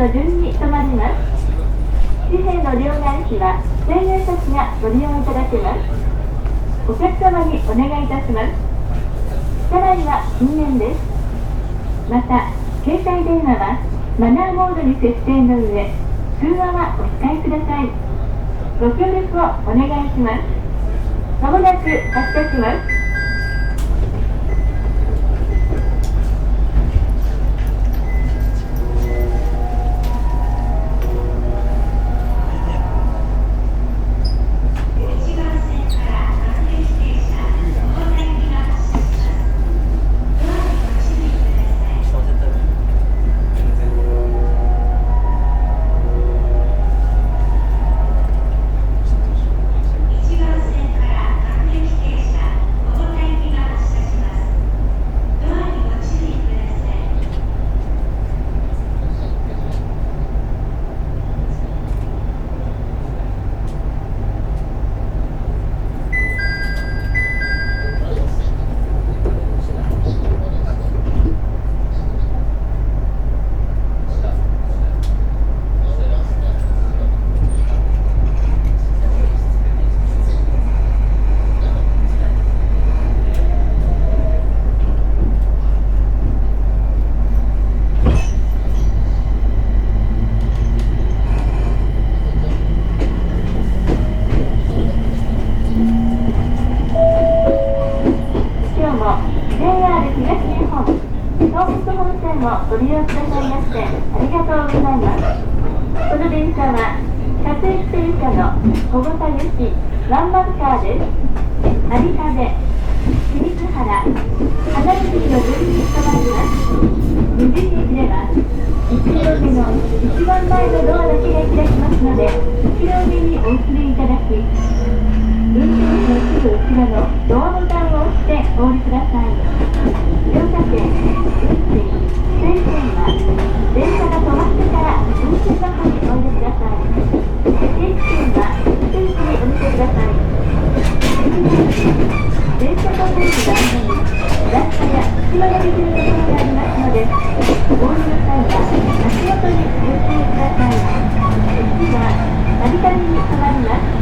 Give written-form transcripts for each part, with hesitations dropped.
の順に止まります。紙幣の両替機は1000円札がご利用いただけます。お客様にお願いいたします。車内は禁煙です。また、携帯電話はマナーモードに設定の上、通話はお控えください。ご協力をお願いします。まもなく発車します。ご利用くださいましてありがとうございます。この電車は各駅停車の小型行きワンマンカーです。有田で清水原花道の順に止まります。無人駅では1両目の一番前のドアだけが開きますので1両目にお移りいただき、運転士のすぐ後ろのドアボタンを押してお降りください。乗車券、運賃、電車は電車が止まってから運転箱にお入れください。定期券はステージにお見せください。電車と電車の間に段差や隙間ができるところがありますので、お降りの際は足元にご注意ください。次はたびたびに止まります。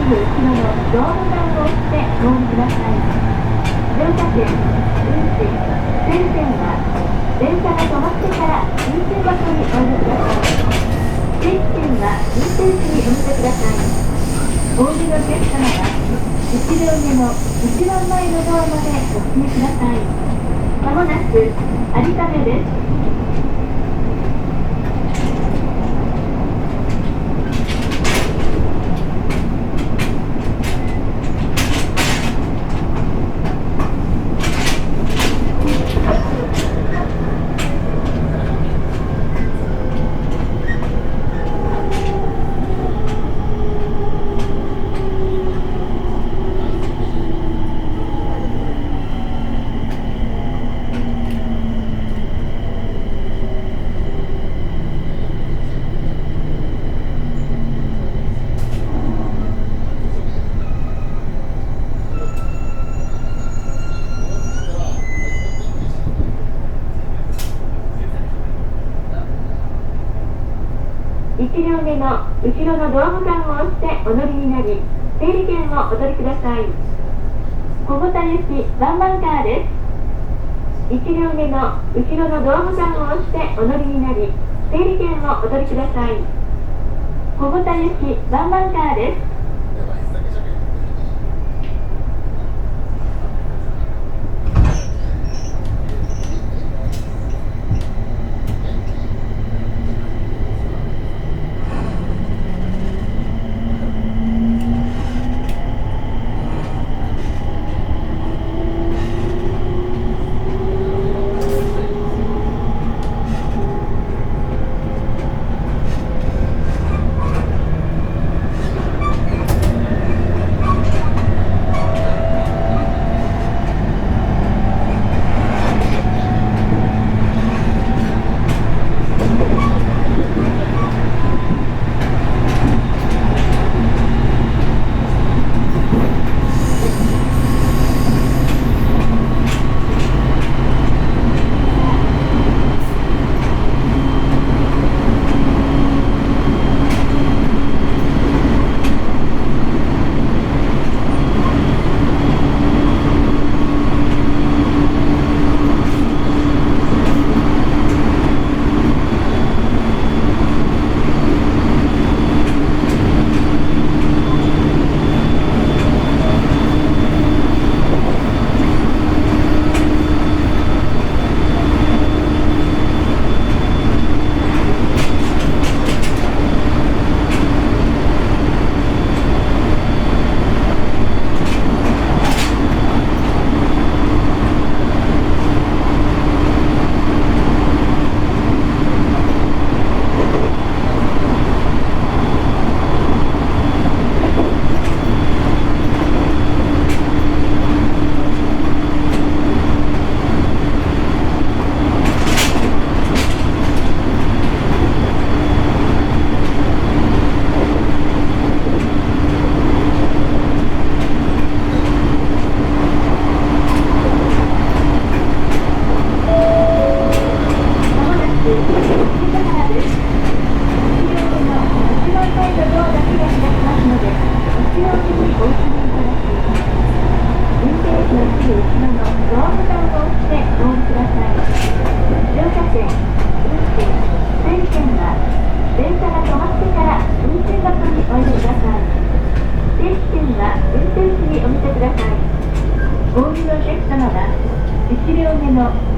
後ろのドアボタンを押してお降りください。乗車券、運賃、整理券は電車が止まってから運賃箱にお入れください。定期券は運転士にお見せください。お降りのお客様は1両目の一番前のドアまでお進みください。まもなく有田目です。1両目の後ろのドアボタンを押してお乗りになり、整理券をお取りください。小保田行きワンマンカーです。1両目の後ろのドアボタンを押してお乗りになり、整理券をお取りください。小保田行きワンマンカーです。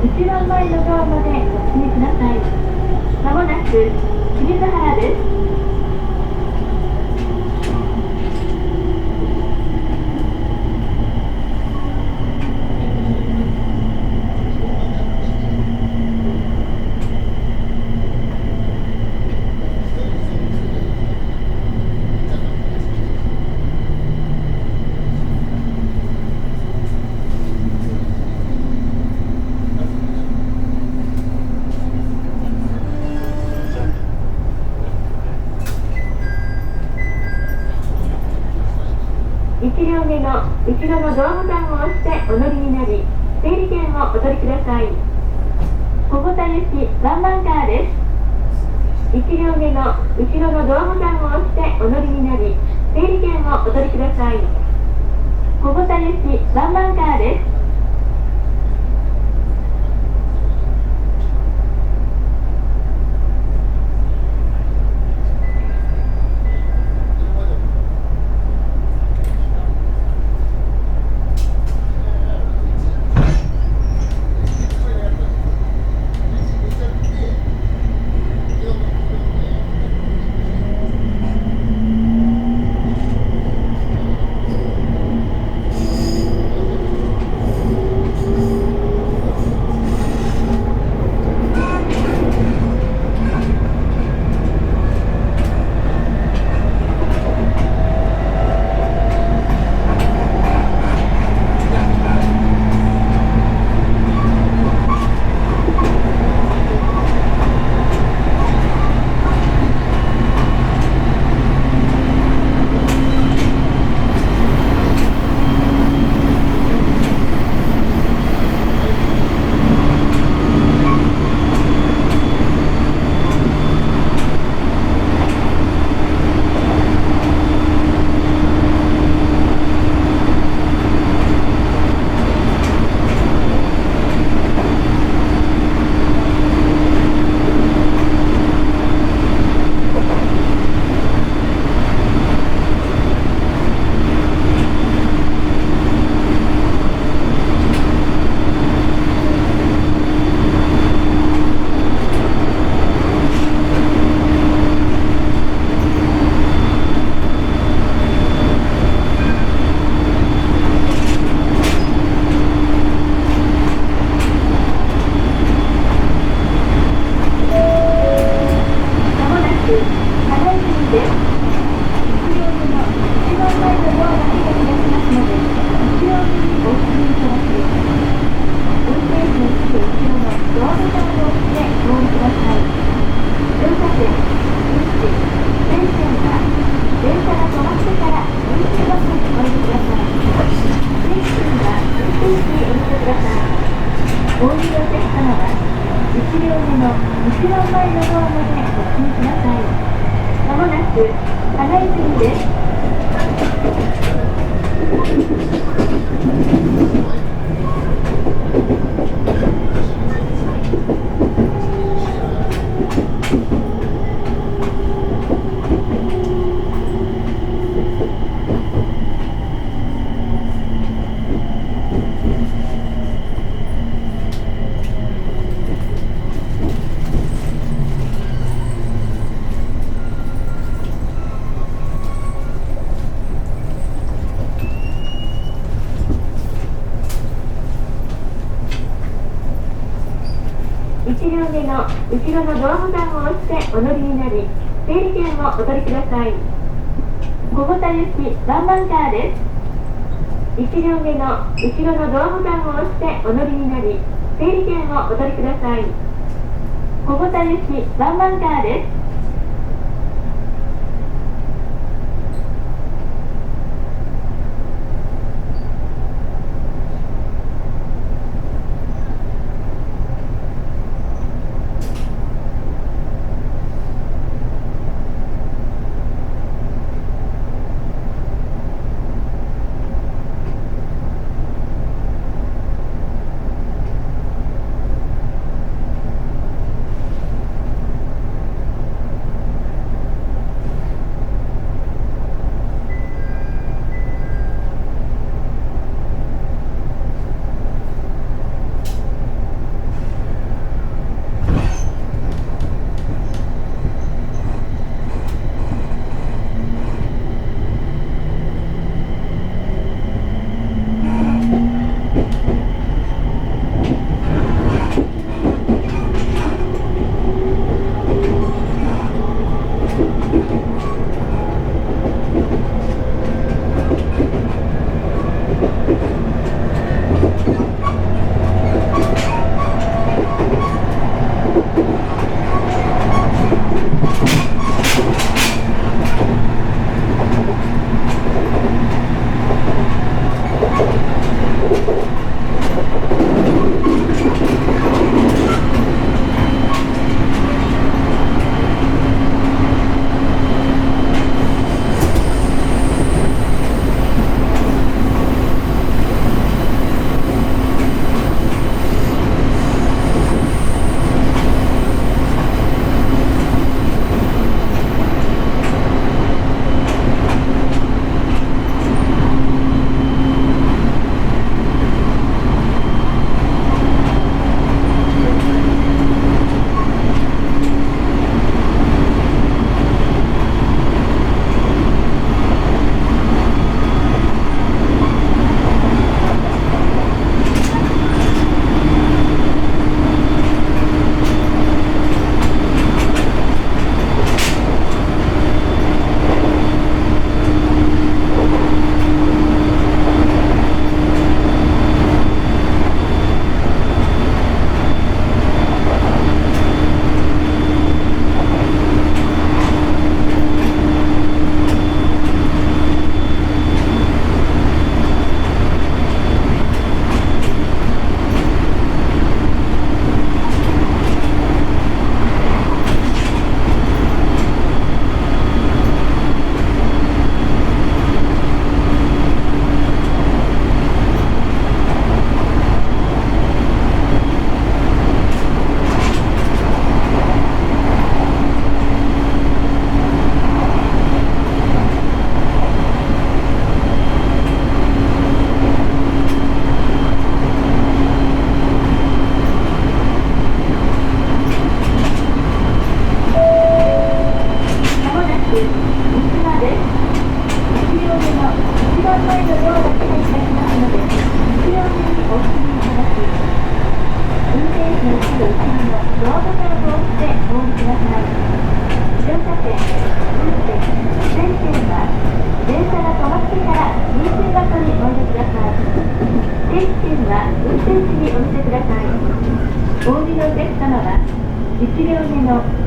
一番前のドアまでお進みください。まもなく清水原です。1両目の後ろのドアボタンを押してお乗りになり、整理券をお取りください。小保田行きワンマンカーです。1両目の後ろのドアボタンを押してお乗りになり、整理券をお取りください。小保田行きワンマンカーです。1両目の後ろのドアボタンを押してお乗りになり、整理券をお取りください。小保田行きワンマンカーです。1両目の後ろのドアボタンを押してお乗りになり、整理券をお取りください。小保田行きワンマンカーです。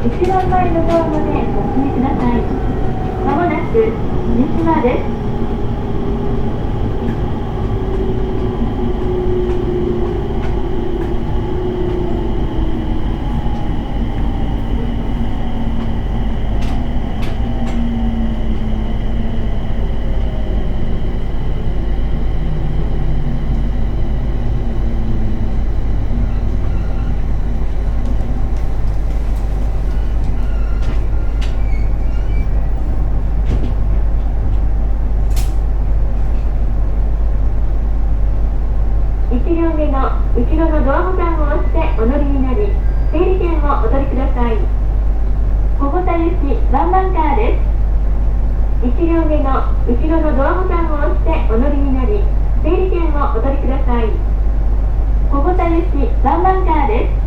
一番前のドアまでお進みください。まもなく三島です。1両目の後ろのドアボタンを押してお乗りになり、整理券をお取りください。小保田行きワンマンカーです。1両目の後ろのドアボタンを押してお乗りになり、整理券をお取りください。小保田行きワンマンカーです。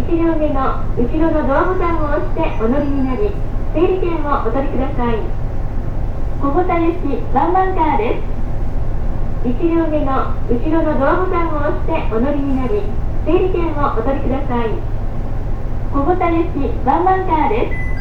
1両目の後ろのドアボタンを押してお乗りになり、整理券をお取りください。小保田行きワンマンカーです。1両目の後ろのドアボタンを押してお乗りになり、整理券をお取りください。小保田行きワンマンカーです。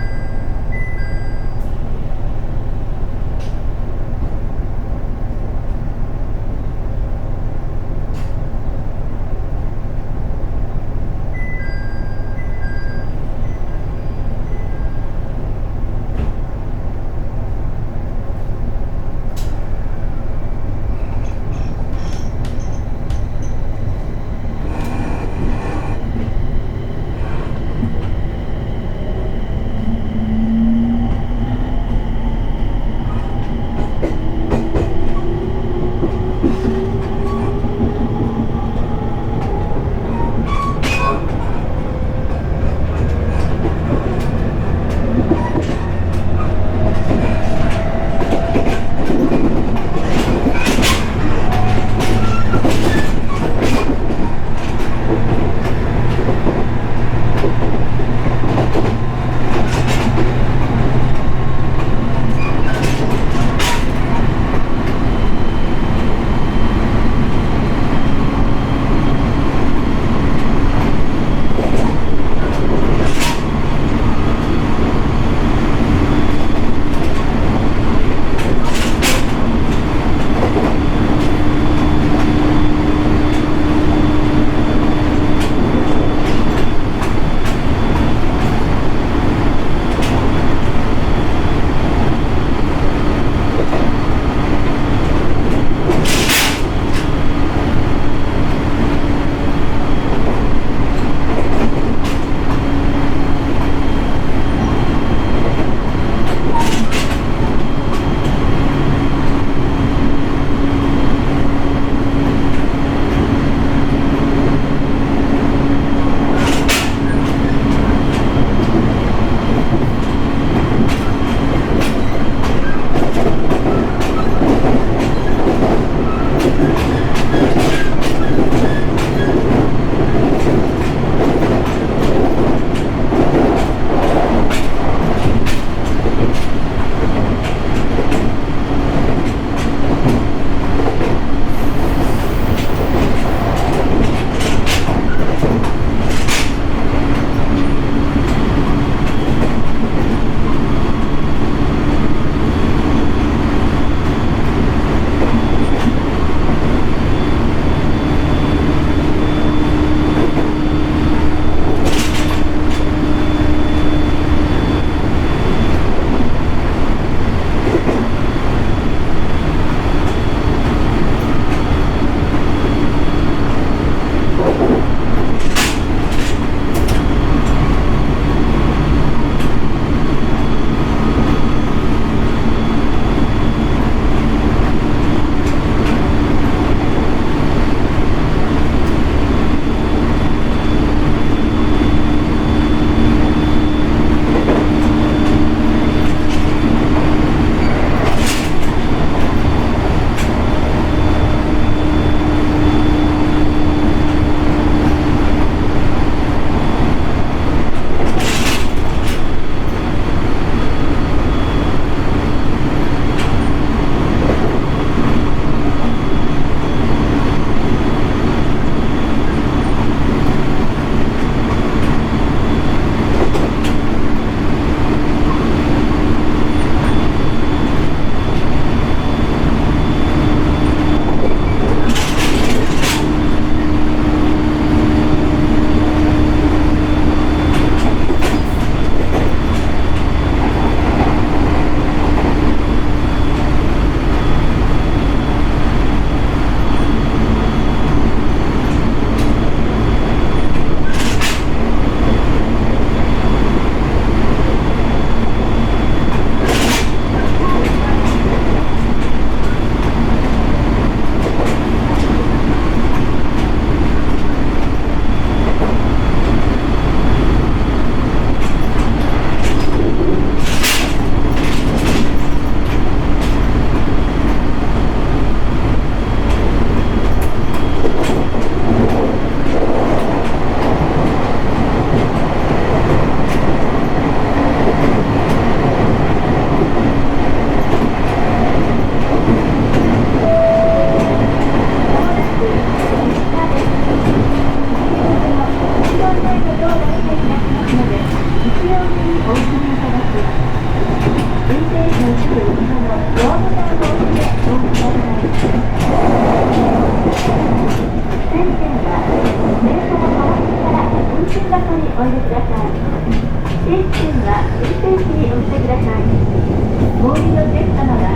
様は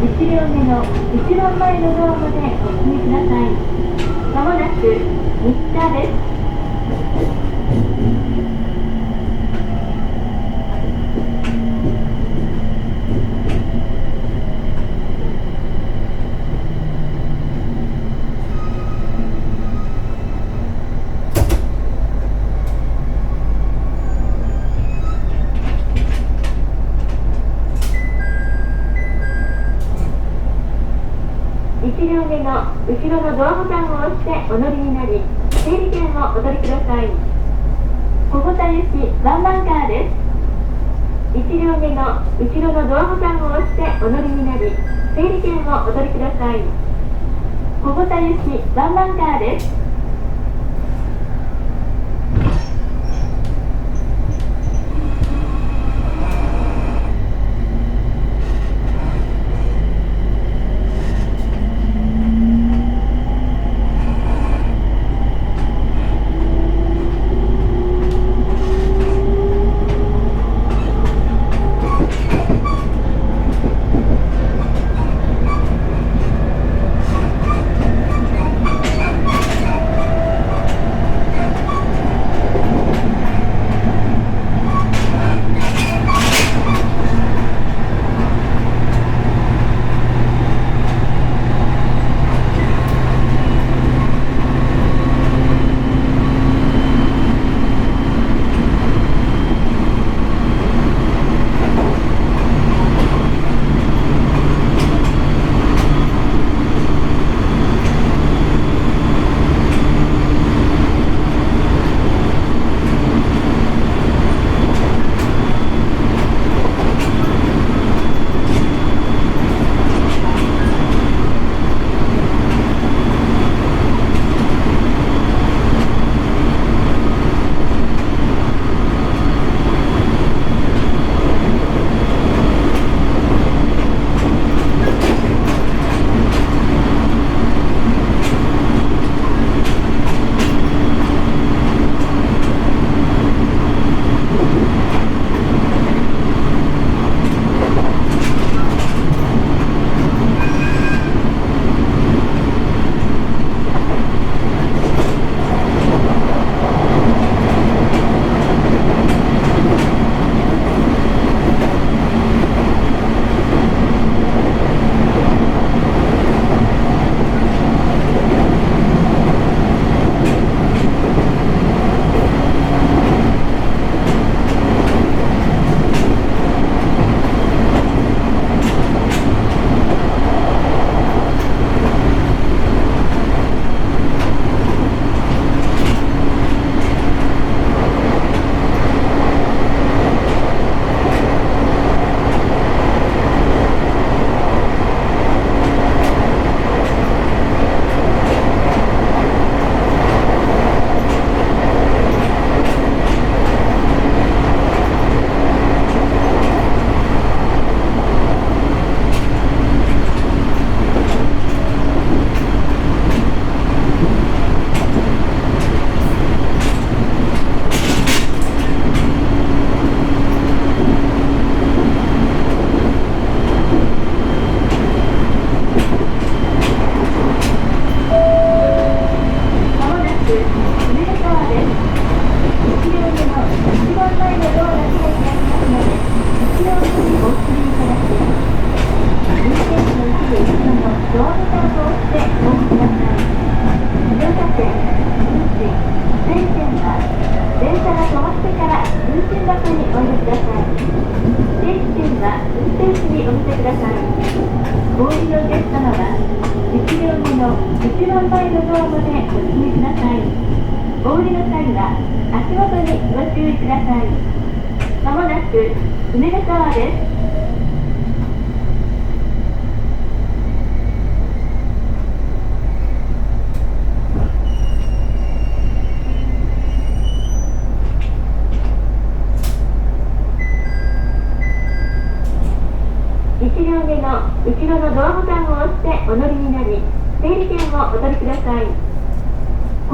1両目の一番前のドアまでお進みください。まもなく日田です。1両目の後ろのドアボタンを押してお乗りになり、整理券をお取りください。小保田行きワンマンカーです。1両目の後ろのドアボタンを押してお乗りになり、整理券をお取りください。小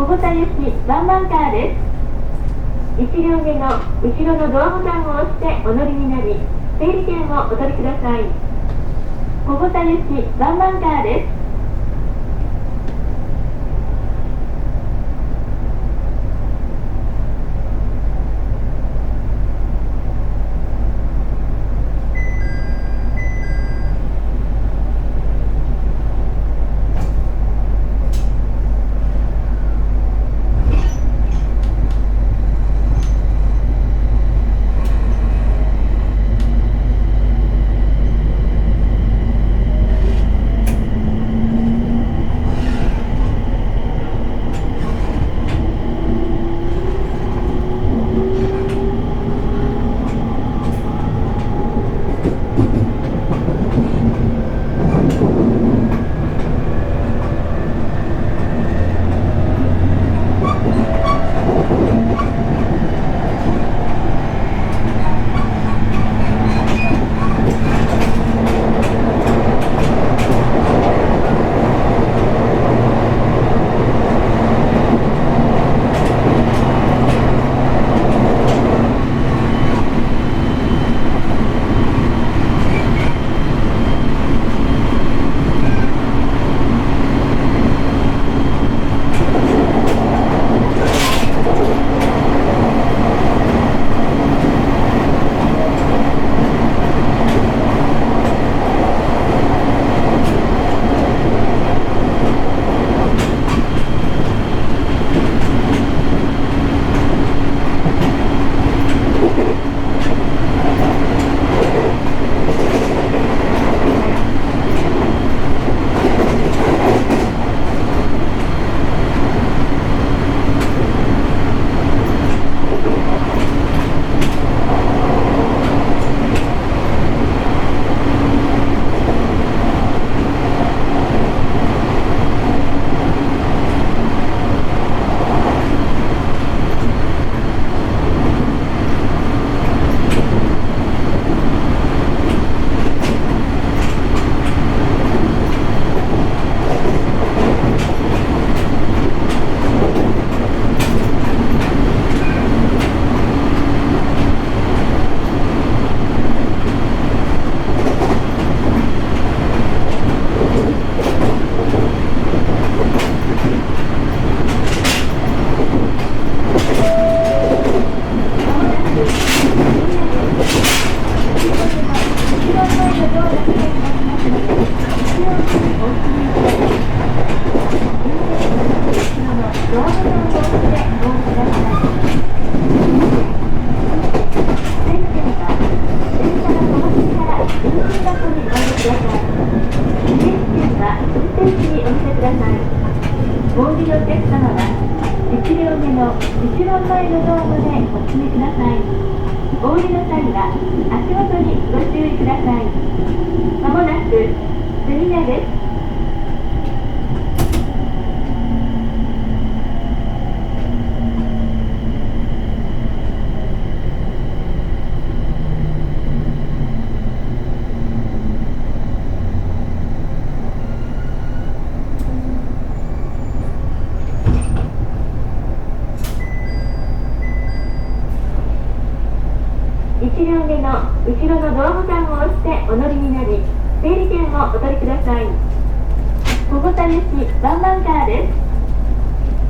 保田行きワンマンカーです。1両目の後ろのドアボタンを押してお乗りになり、整理券をお取りください。小保田行きワンマンカーです。1両目の後ろのドアボタンを押してお乗りになり、整理券をお取りください。小保田行きワンマンカーです。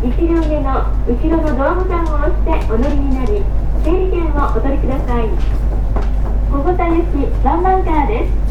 1両目の後ろのドアボタンを押してお乗りになり、整理券をお取りください。小保田行きワンマンカーです。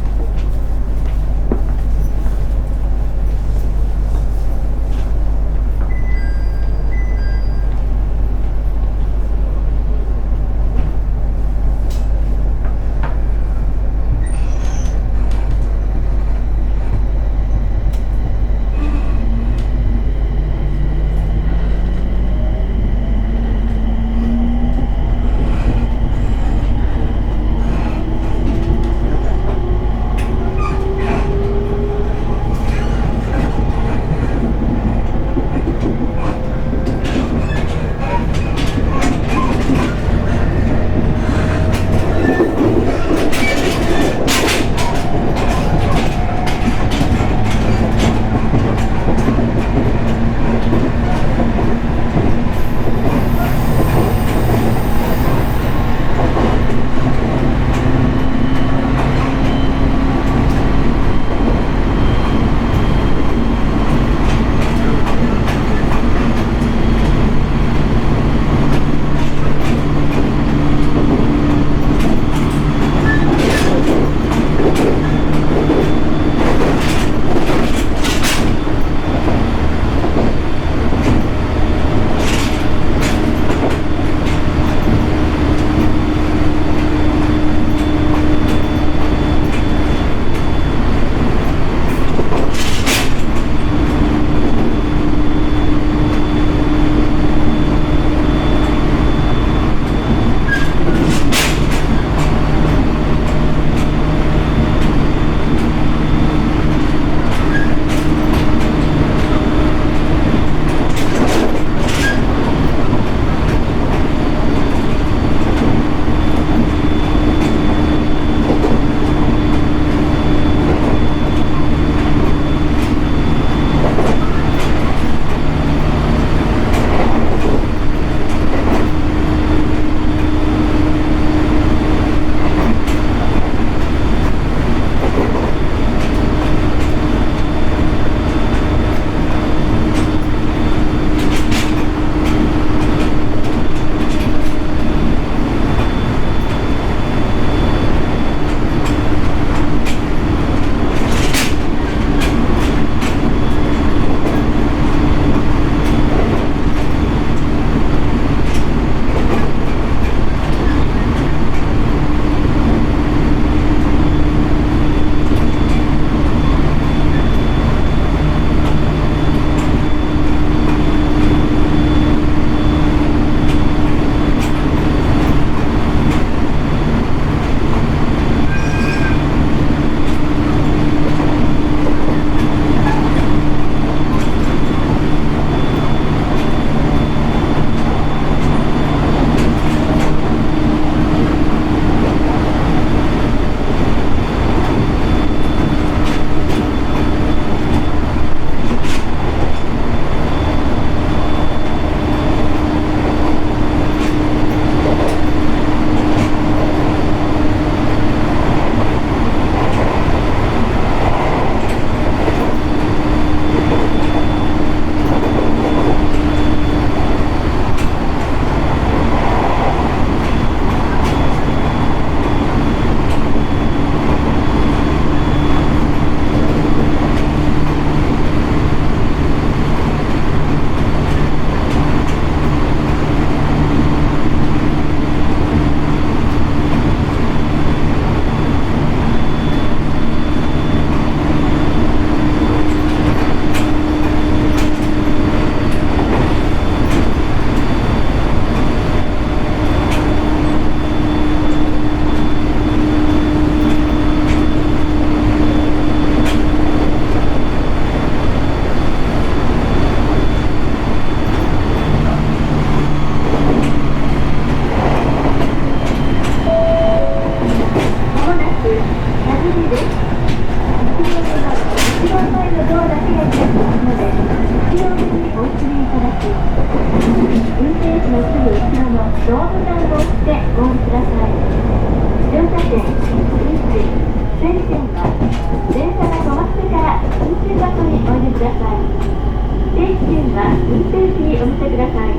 お見せください。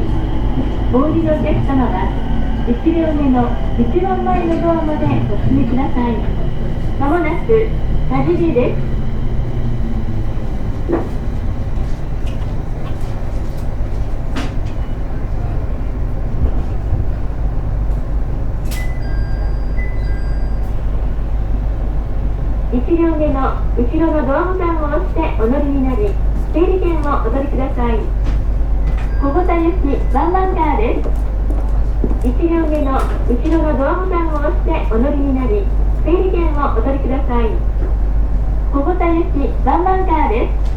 お降りのお客様は1両目の一番前のドアまでお進みください。まもなく田尻です。1両目の後ろのドアボタンを押してお乗りになり、整理券をお取りください。小保田行きワンマンカーです。1両目の後ろのドアボタンを押してお乗りになり、整理券をお取りください。小保田行きワンマンカーです。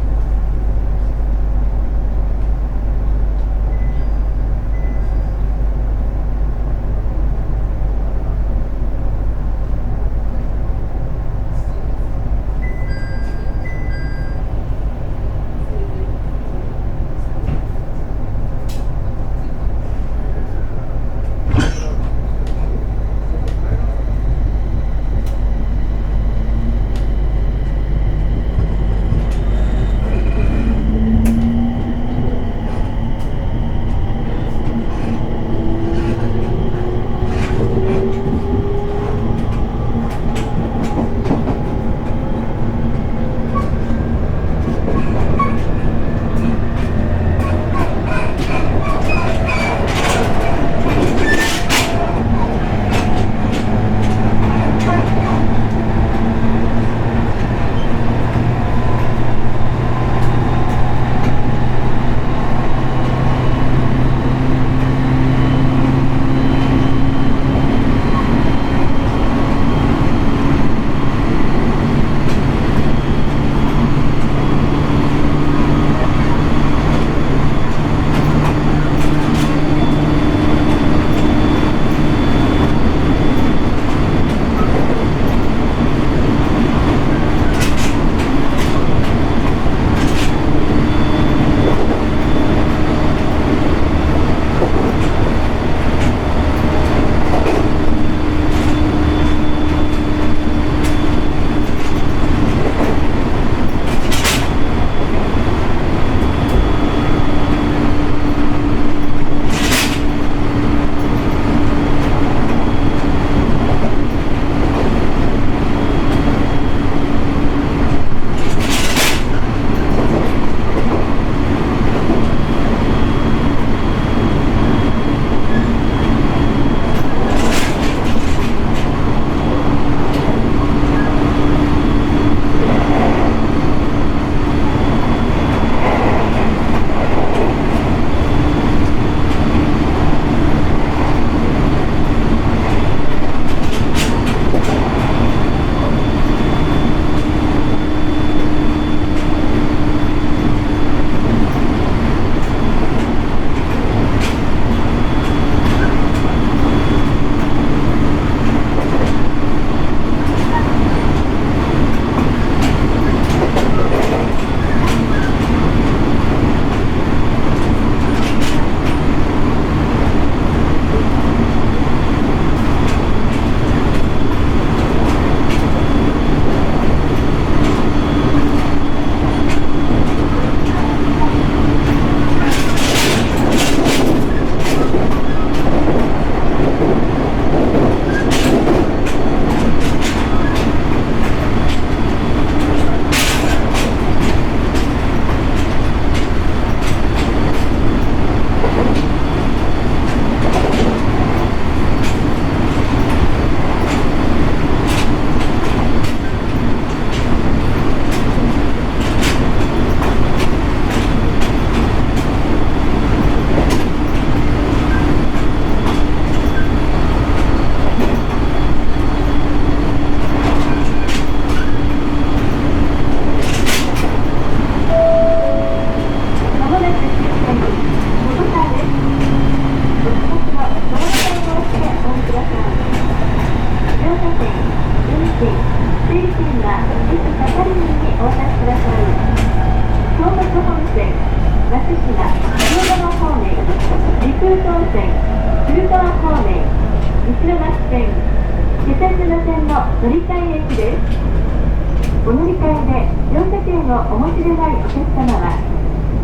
乗り換え駅です。お乗り換えで乗車券をお持ちでないお客様は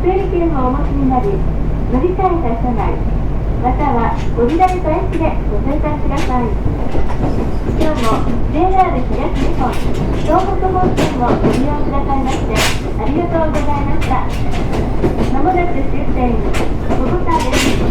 整理券をお持ちになり、乗り換えた車内、または降りられた駅でご生還ください。今日も JR 東日本東北本線をご利用くださいましてありがとうございました。まもなく終点、小豚です。